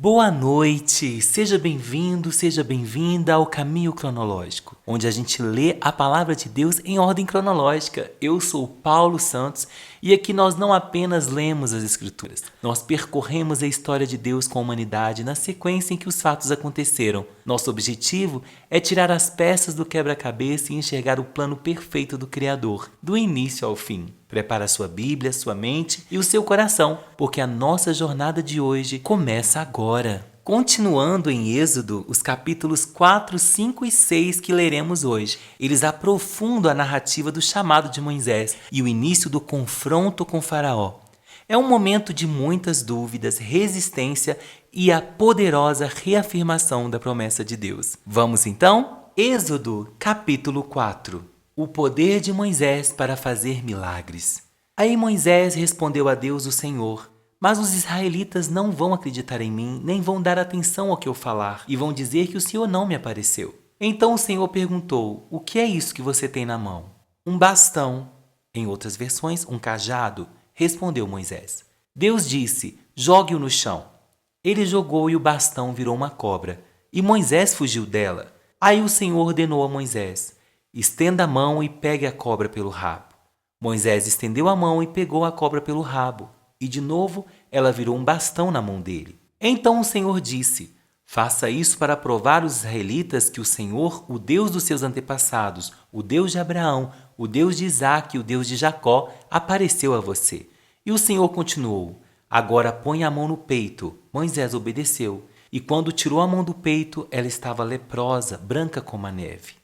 Boa noite! Seja bem-vindo, seja bem-vinda ao Caminho Cronológico, onde a gente lê a Palavra de Deus em ordem cronológica. Eu sou Paulo Santos e aqui nós não apenas lemos as Escrituras, nós percorremos a história de Deus com a humanidade na sequência em que os fatos aconteceram. Nosso objetivo é tirar as peças do quebra-cabeça e enxergar o plano perfeito do Criador, do início ao fim. Prepara sua Bíblia, sua mente e o seu coração, porque a nossa jornada de hoje começa agora. Continuando em Êxodo, os capítulos 4, 5 e 6 que leremos hoje, eles aprofundam a narrativa do chamado de Moisés e o início do confronto com Faraó. É um momento de muitas dúvidas, resistência e a poderosa reafirmação da promessa de Deus. Vamos então? Êxodo, capítulo 4. O poder de Moisés para fazer milagres. Aí Moisés respondeu a Deus, o Senhor: mas os israelitas não vão acreditar em mim, nem vão dar atenção ao que eu falar, e vão dizer que o Senhor não me apareceu. Então o Senhor perguntou: o que é isso que você tem na mão? Um bastão. Em outras versões, um cajado, respondeu Moisés. Deus disse: jogue-o no chão. Ele jogou e o bastão virou uma cobra, e Moisés fugiu dela. Aí o Senhor ordenou a Moisés: estenda a mão e pegue a cobra pelo rabo. Moisés estendeu a mão e pegou a cobra pelo rabo, e de novo ela virou um bastão na mão dele. Então o Senhor disse: faça isso para provar aos israelitas que o Senhor, o Deus dos seus antepassados, o Deus de Abraão, o Deus de Isaque e o Deus de Jacó, apareceu a você. E o Senhor continuou: agora põe a mão no peito. Moisés obedeceu, e quando tirou a mão do peito, ela estava leprosa, branca como a neve.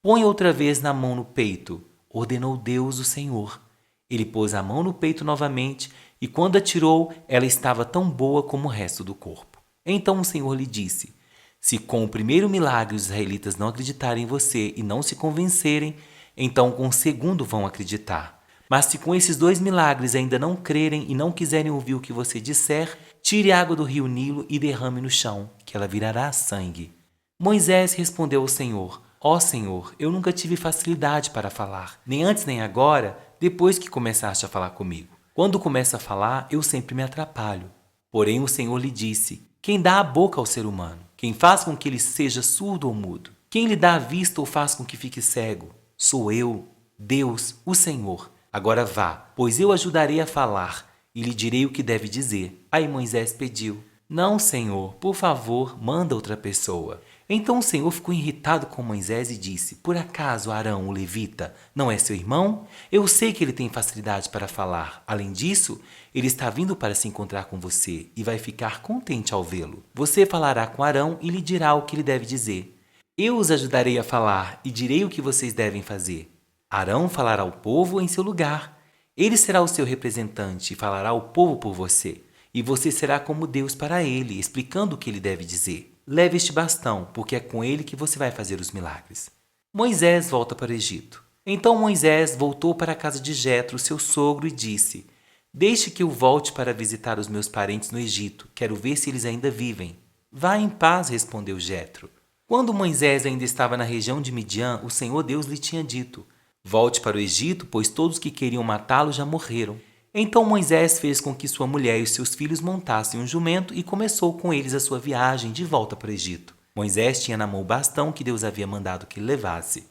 Põe outra vez na mão no peito, ordenou Deus, o Senhor. Ele pôs a mão no peito novamente, e quando a tirou, ela estava tão boa como o resto do corpo. Então o Senhor lhe disse: se com o primeiro milagre os israelitas não acreditarem em você e não se convencerem, então com o segundo vão acreditar. Mas se com esses 2 milagres ainda não crerem e não quiserem ouvir o que você disser, tire a água do rio Nilo e derrame no chão, que ela virará sangue. Moisés respondeu ao Senhor: ó Senhor, eu nunca tive facilidade para falar, nem antes nem agora, depois que começaste a falar comigo. Quando começo a falar, eu sempre me atrapalho. Porém o Senhor lhe disse: quem dá a boca ao ser humano? Quem faz com que ele seja surdo ou mudo? Quem lhe dá a vista ou faz com que fique cego? Sou eu, Deus, o Senhor. Agora vá, pois eu ajudarei a falar, e lhe direi o que deve dizer. Aí Moisés pediu: não, Senhor, por favor, manda outra pessoa. Então o Senhor ficou irritado com Moisés e disse: por acaso Arão, o levita, não é seu irmão? Eu sei que ele tem facilidade para falar. Além disso, ele está vindo para se encontrar com você e vai ficar contente ao vê-lo. Você falará com Arão e lhe dirá o que ele deve dizer. Eu os ajudarei a falar e direi o que vocês devem fazer. Arão falará ao povo em seu lugar. Ele será o seu representante e falará ao povo por você. E você será como Deus para ele, explicando o que ele deve dizer. Leve este bastão, porque é com ele que você vai fazer os milagres. Moisés volta para o Egito. Então Moisés voltou para a casa de Jetro, seu sogro, e disse: deixe que eu volte para visitar os meus parentes no Egito. Quero ver se eles ainda vivem. Vá em paz, respondeu Jetro. Quando Moisés ainda estava na região de Midian, o Senhor Deus lhe tinha dito: volte para o Egito, pois todos que queriam matá-lo já morreram. Então Moisés fez com que sua mulher e os seus filhos montassem um jumento e começou com eles a sua viagem de volta para o Egito. Moisés tinha na mão o bastão que Deus havia mandado que ele levasse.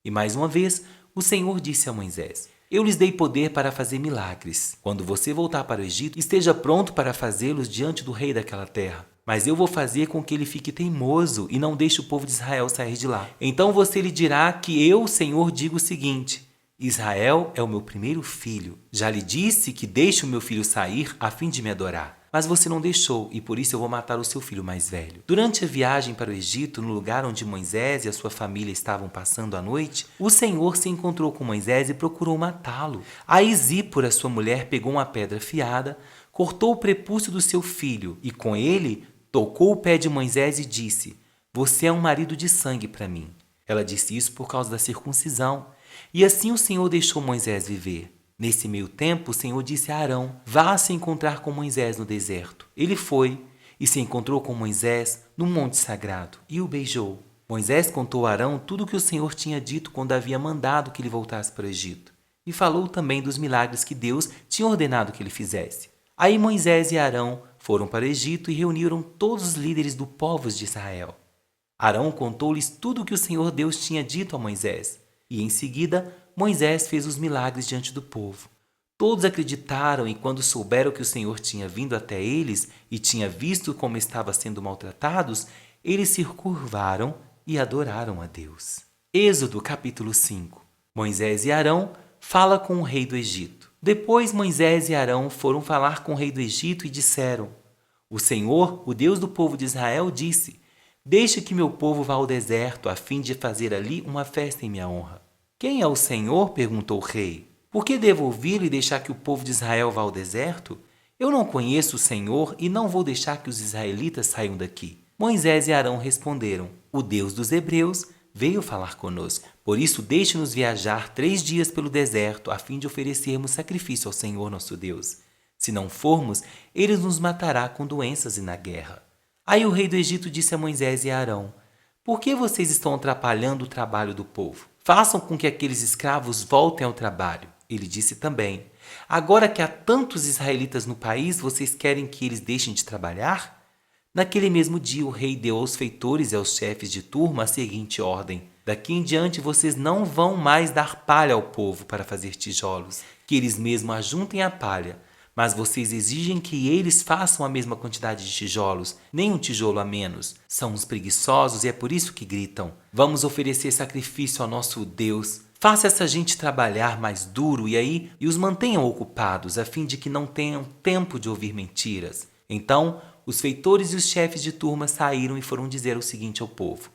E mais uma vez, o Senhor disse a Moisés: eu lhes dei poder para fazer milagres. Quando você voltar para o Egito, esteja pronto para fazê-los diante do rei daquela terra. Mas eu vou fazer com que ele fique teimoso e não deixe o povo de Israel sair de lá. Então você lhe dirá que eu, Senhor, digo o seguinte: Israel é o meu primeiro filho. Já lhe disse que deixe o meu filho sair a fim de me adorar. Mas você não deixou, e por isso eu vou matar o seu filho mais velho. Durante a viagem para o Egito, no lugar onde Moisés e a sua família estavam passando a noite, o Senhor se encontrou com Moisés e procurou matá-lo. Aí Zípora, sua mulher, pegou uma pedra afiada, cortou o prepúcio do seu filho, e com ele tocou o pé de Moisés e disse: você é um marido de sangue para mim. Ela disse isso por causa da circuncisão. E assim o Senhor deixou Moisés viver. Nesse meio tempo, o Senhor disse a Arão: vá se encontrar com Moisés no deserto. Ele foi e se encontrou com Moisés no monte sagrado e o beijou. Moisés contou a Arão tudo o que o Senhor tinha dito quando havia mandado que ele voltasse para o Egito. E falou também dos milagres que Deus tinha ordenado que ele fizesse. Aí Moisés e Arão foram para o Egito e reuniram todos os líderes do povo de Israel. Arão contou-lhes tudo o que o Senhor Deus tinha dito a Moisés, e em seguida Moisés fez os milagres diante do povo. Todos acreditaram e quando souberam que o Senhor tinha vindo até eles e tinha visto como estavam sendo maltratados, eles se curvaram e adoraram a Deus. Êxodo capítulo 5. Moisés e Arão falam com o rei do Egito. Depois Moisés e Arão foram falar com o rei do Egito e disseram: O Senhor, o Deus do povo de Israel, disse: Deixe que meu povo vá ao deserto, a fim de fazer ali uma festa em minha honra. Quem é o Senhor? Perguntou o rei. Por que devo ouvi-lo e deixar que o povo de Israel vá ao deserto? Eu não conheço o Senhor e não vou deixar que os israelitas saiam daqui. Moisés e Arão responderam: O Deus dos hebreus veio falar conosco. Por isso, deixe-nos viajar 3 dias pelo deserto, a fim de oferecermos sacrifício ao Senhor nosso Deus. Se não formos, ele nos matará com doenças e na guerra. Aí o rei do Egito disse a Moisés e a Arão: Por que vocês estão atrapalhando o trabalho do povo? Façam com que aqueles escravos voltem ao trabalho. Ele disse também: Agora que há tantos israelitas no país, vocês querem que eles deixem de trabalhar? Naquele mesmo dia, o rei deu aos feitores e aos chefes de turma a seguinte ordem: Daqui em diante vocês não vão mais dar palha ao povo para fazer tijolos, que eles mesmos ajuntem a palha. Mas vocês exigem que eles façam a mesma quantidade de tijolos, nem um tijolo a menos. São uns preguiçosos e é por isso que gritam: Vamos oferecer sacrifício ao nosso Deus. Faça essa gente trabalhar mais duro e os mantenham ocupados, a fim de que não tenham tempo de ouvir mentiras. Então, os feitores e os chefes de turma saíram e foram dizer o seguinte ao povo: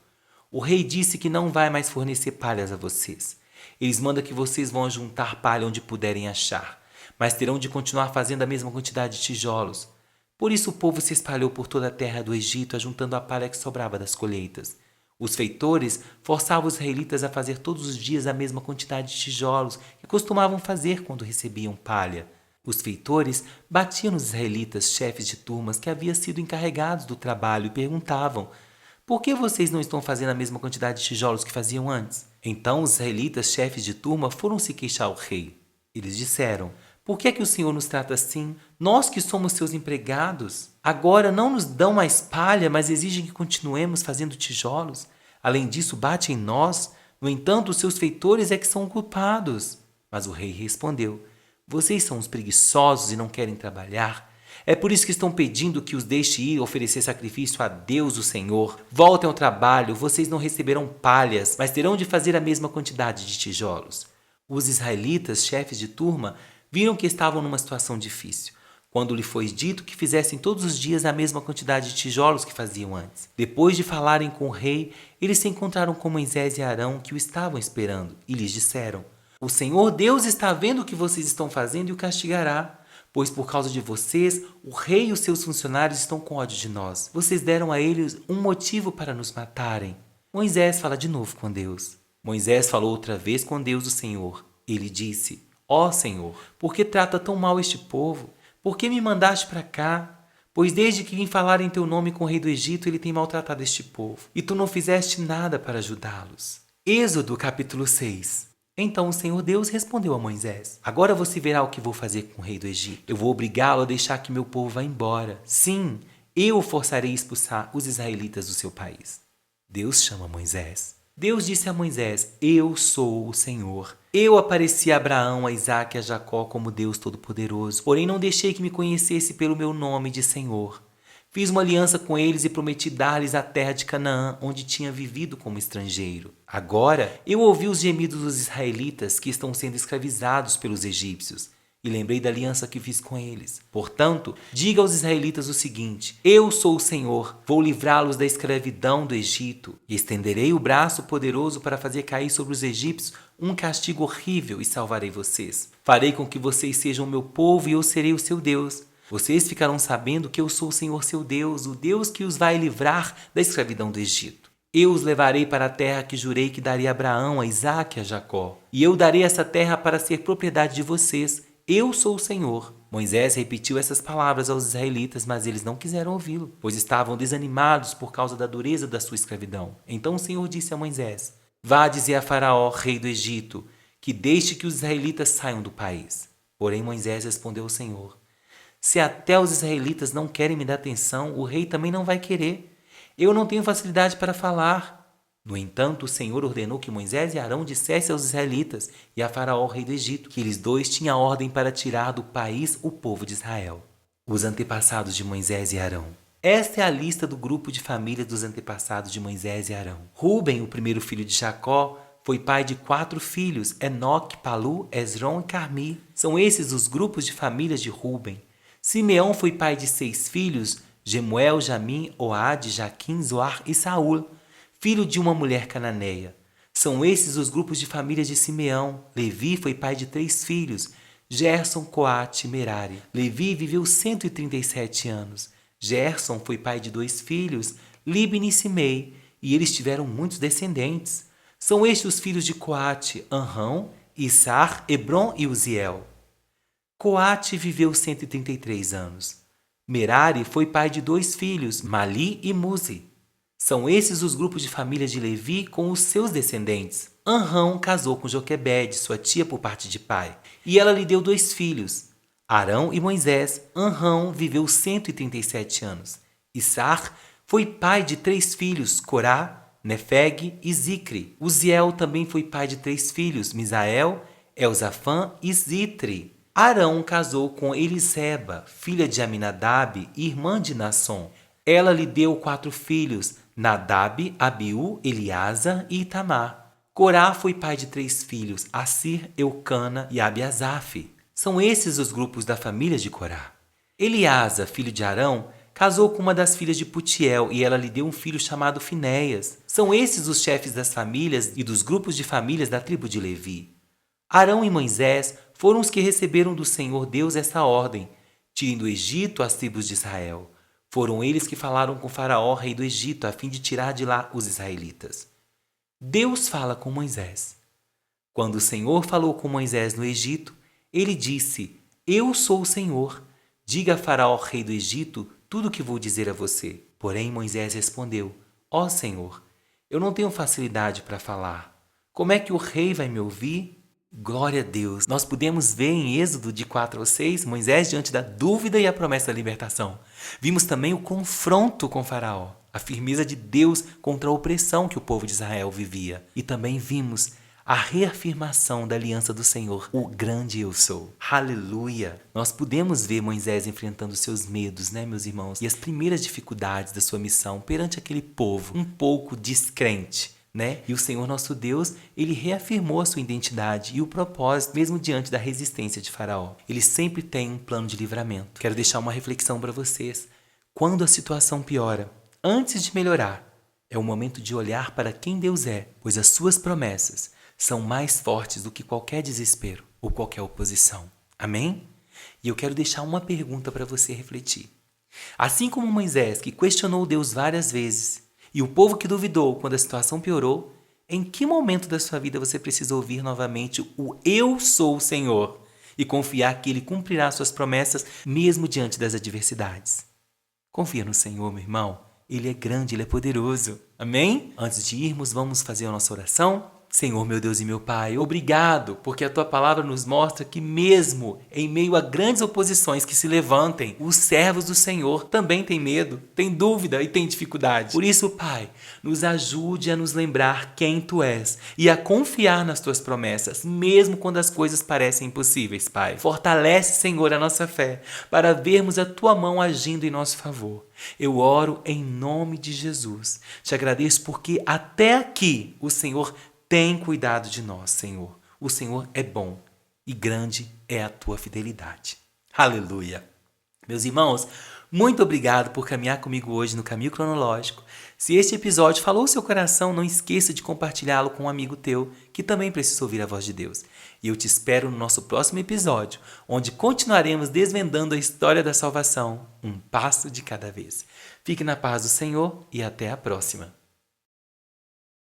O rei disse que não vai mais fornecer palhas a vocês. Eles mandam que vocês vão juntar palha onde puderem achar, mas terão de continuar fazendo a mesma quantidade de tijolos. Por isso o povo se espalhou por toda a terra do Egito, ajuntando a palha que sobrava das colheitas. Os feitores forçavam os israelitas a fazer todos os dias a mesma quantidade de tijolos que costumavam fazer quando recebiam palha. Os feitores batiam nos israelitas, chefes de turmas que haviam sido encarregados do trabalho, e perguntavam: Por que vocês não estão fazendo a mesma quantidade de tijolos que faziam antes? Então os israelitas, chefes de turma, foram se queixar ao rei. Eles disseram: Por que é que o Senhor nos trata assim? Nós que somos seus empregados, agora não nos dão mais palha, mas exigem que continuemos fazendo tijolos. Além disso, bate em nós. No entanto, os seus feitores é que são culpados. Mas o rei respondeu: Vocês são os preguiçosos e não querem trabalhar. É por isso que estão pedindo que os deixe ir oferecer sacrifício a Deus, o Senhor. Voltem ao trabalho, vocês não receberão palhas, mas terão de fazer a mesma quantidade de tijolos. Os israelitas, chefes de turma, viram que estavam numa situação difícil, quando lhe foi dito que fizessem todos os dias a mesma quantidade de tijolos que faziam antes. Depois de falarem com o rei, eles se encontraram com Moisés e Arão, que o estavam esperando, e lhes disseram: O Senhor Deus está vendo o que vocês estão fazendo e o castigará, pois por causa de vocês, o rei e os seus funcionários estão com ódio de nós. Vocês deram a eles um motivo para nos matarem. Moisés fala de novo com Deus. Moisés falou outra vez com Deus, o Senhor. Ele disse: Ó Senhor, por que trata tão mal este povo? Por que me mandaste para cá? Pois desde que vim falar em teu nome com o rei do Egito, ele tem maltratado este povo, e tu não fizeste nada para ajudá-los. Êxodo capítulo 6. Então o Senhor Deus respondeu a Moisés: Agora você verá o que vou fazer com o rei do Egito. Eu vou obrigá-lo a deixar que meu povo vá embora. Sim, eu o forçarei a expulsar os israelitas do seu país. Deus chama Moisés. Deus disse a Moisés: Eu sou o Senhor. Eu apareci a Abraão, a Isaque e a Jacó como Deus Todo-Poderoso, porém não deixei que me conhecesse pelo meu nome de Senhor. Fiz uma aliança com eles e prometi dar-lhes a terra de Canaã, onde tinha vivido como estrangeiro. Agora eu ouvi os gemidos dos israelitas que estão sendo escravizados pelos egípcios, e lembrei da aliança que fiz com eles. Portanto, diga aos israelitas o seguinte: Eu sou o Senhor, vou livrá-los da escravidão do Egito, e estenderei o braço poderoso para fazer cair sobre os egípcios um castigo horrível, e salvarei vocês. Farei com que vocês sejam o meu povo e eu serei o seu Deus. Vocês ficarão sabendo que eu sou o Senhor seu Deus, o Deus que os vai livrar da escravidão do Egito. Eu os levarei para a terra que jurei que daria a Abraão, a Isaque e a Jacó, e eu darei essa terra para ser propriedade de vocês. Eu sou o Senhor. Moisés repetiu essas palavras aos israelitas, mas eles não quiseram ouvi-lo, pois estavam desanimados por causa da dureza da sua escravidão. Então o Senhor disse a Moisés: Vá dizer a Faraó, rei do Egito, que deixe que os israelitas saiam do país. Porém Moisés respondeu ao Senhor: Se até os israelitas não querem me dar atenção, o rei também não vai querer. Eu não tenho facilidade para falar. No entanto, o Senhor ordenou que Moisés e Arão dissessem aos israelitas e a Faraó, rei do Egito, que eles dois tinham ordem para tirar do país o povo de Israel. Os antepassados de Moisés e Arão. Esta é a lista do grupo de famílias dos antepassados de Moisés e Arão. Ruben, o primeiro filho de Jacó, foi pai de 4 filhos, Enoque, Palu, Esrom e Carmi. São esses os grupos de famílias de Ruben. Simeão foi pai de 6 filhos, Gemuel, Jamim, Oade, Jaquim, Zoar e Saul, filho de uma mulher cananeia. São esses os grupos de famílias de Simeão. Levi foi pai de 3 filhos, Gerson, Coate e Merari. Levi viveu 137 anos. Gerson foi pai de 2 filhos, Libni e Simei, e eles tiveram muitos descendentes. São estes os filhos de Coate, Anrão, Issar, Hebron e Uziel. Coate viveu 133 anos. Merari foi pai de 2 filhos, Mali e Muzi. São esses os grupos de família de Levi com os seus descendentes. Anrão casou com Joquebede, sua tia por parte de pai, e ela lhe deu 2 filhos, Arão e Moisés. Anrão viveu 137 anos. Issar foi pai de 3 filhos, Corá, Nefeg e Zicre. Uziel também foi pai de 3 filhos, Misael, Elzafã e Zitri. Arão casou com Eliseba, filha de Aminadab, irmã de Nasson. Ela lhe deu 4 filhos, Nadab, Abiú, Eleazar e Itamar. Corá foi pai de 3 filhos, Assir, Eucana e Abiasaf. São esses os grupos da família de Corá. Eleazar, filho de Arão, casou com uma das filhas de Putiel e ela lhe deu um filho chamado Finéias. São esses os chefes das famílias e dos grupos de famílias da tribo de Levi. Arão e Moisés foram os que receberam do Senhor Deus essa ordem: tirem do Egito as tribos de Israel. Foram eles que falaram com Faraó, rei do Egito, a fim de tirar de lá os israelitas. Deus fala com Moisés. Quando o Senhor falou com Moisés no Egito, ele disse: Eu sou o Senhor. Diga a Faraó, rei do Egito, tudo o que vou dizer a você. Porém, Moisés respondeu: Ó Senhor, eu não tenho facilidade para falar. Como é que o rei vai me ouvir? Glória a Deus! Nós podemos ver em Êxodo de 4 ao 6, Moisés diante da dúvida e a promessa da libertação. Vimos também o confronto com Faraó, a firmeza de Deus contra a opressão que o povo de Israel vivia. E também vimos a reafirmação da aliança do Senhor, o grande eu sou. Aleluia! Nós podemos ver Moisés enfrentando seus medos, meus irmãos? E as primeiras dificuldades da sua missão perante aquele povo, um pouco descrente. E o Senhor nosso Deus, ele reafirmou a sua identidade e o propósito, mesmo diante da resistência de Faraó. Ele sempre tem um plano de livramento. Quero deixar uma reflexão para vocês. Quando a situação piora, antes de melhorar, é o momento de olhar para quem Deus é, pois as suas promessas são mais fortes do que qualquer desespero ou qualquer oposição. Amém? E eu quero deixar uma pergunta para você refletir. Assim como Moisés, que questionou Deus várias vezes, e o povo que duvidou quando a situação piorou, em que momento da sua vida você precisa ouvir novamente o Eu sou o Senhor e confiar que Ele cumprirá suas promessas mesmo diante das adversidades? Confia no Senhor, meu irmão. Ele é grande, Ele é poderoso. Amém? Antes de irmos, vamos fazer a nossa oração? Senhor, meu Deus e meu Pai, obrigado, porque a Tua palavra nos mostra que mesmo em meio a grandes oposições que se levantem, os servos do Senhor também têm medo, têm dúvida e têm dificuldade. Por isso, Pai, nos ajude a nos lembrar quem Tu és e a confiar nas Tuas promessas, mesmo quando as coisas parecem impossíveis, Pai. Fortalece, Senhor, a nossa fé, para vermos a Tua mão agindo em nosso favor. Eu oro em nome de Jesus. Te agradeço porque até aqui o Senhor tem cuidado de nós, Senhor. O Senhor é bom e grande é a Tua fidelidade. Aleluia! Meus irmãos, muito obrigado por caminhar comigo hoje no Caminho Cronológico. Se este episódio falou o seu coração, não esqueça de compartilhá-lo com um amigo teu que também precisa ouvir a voz de Deus. E eu te espero no nosso próximo episódio, onde continuaremos desvendando a história da salvação, um passo de cada vez. Fique na paz do Senhor e até a próxima.